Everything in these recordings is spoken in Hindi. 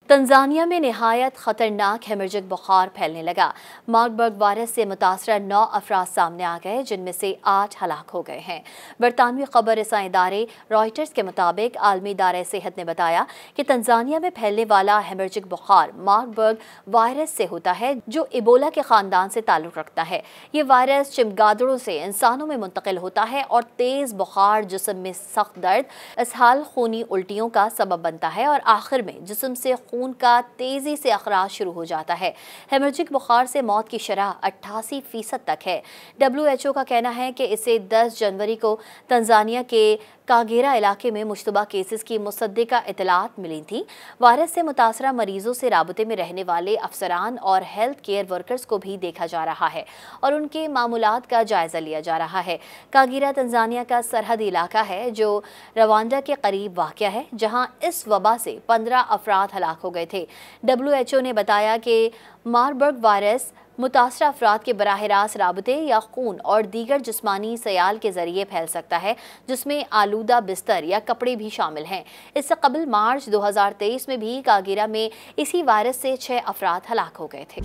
तंजानिया में निहायत खतरनाक हेमरेजिक बुखार फैलने लगा। मार्बर्ग वायरस से मुतासरा 9 अफराद सामने आ गए, जिनमें से 8 हलाक हो गए हैं। बरतानवी खबर रसां इदारे रॉयटर्स के मुताबिक आलमी इदारे सेहत ने बताया कि तंजानिया में फैलने वाला हेमरेजिक बुखार मार्बर्ग वायरस से होता है, जो इबोला के ख़ानदान से ताल्लुक़ रखता है। ये वायरस चमगादड़ों से इंसानों में मुंतकिल होता है और तेज़ बुखार, जिस्म में सख्त दर्द, इसहाल, खूनी उल्टियों का सबब बनता है और आखिर में जिस्म से खून का तेजी से अखराज शुरू हो जाता है। हेमरेजिक बुखार से मौत की शरह 88% तक है। WHO का कहना है कि इसे 10 जनवरी को तंजानिया के कागेरा इलाके में मुश्तबा केसेस की मुसद्दिका इतलात मिली थी। वायरस से मुतासरा मरीजों से राबते में रहने वाले अफसरान और हेल्थ केयर वर्कर्स को भी देखा जा रहा है और उनके मामूलात का जायजा लिया जा रहा है। कागेरा तंजानिया का सरहदी इलाका है जो रवांडा के करीब वाक़या है, जहां इस वबा से 15 अफराद हलाक हो गए थे। WHO ने बताया कि मार्बर्ग वायरस मुतासरा अफराद के बराह रास्त राबते या खून और दीगर जिस्मानी सयाल के जरिए फैल सकता है, जिसमें आलूदा बिस्तर या कपड़े भी शामिल हैं। इससे कबल मार्च 2023 में भी कागेरा में इसी वायरस से 6 अफराद हलाक हो गए थे।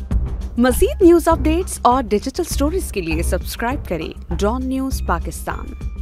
मज़ीद न्यूज़ अपडेट्स और डिजिटल स्टोरीज के लिए सब्सक्राइब करें डॉन न्यूज़ पाकिस्तान।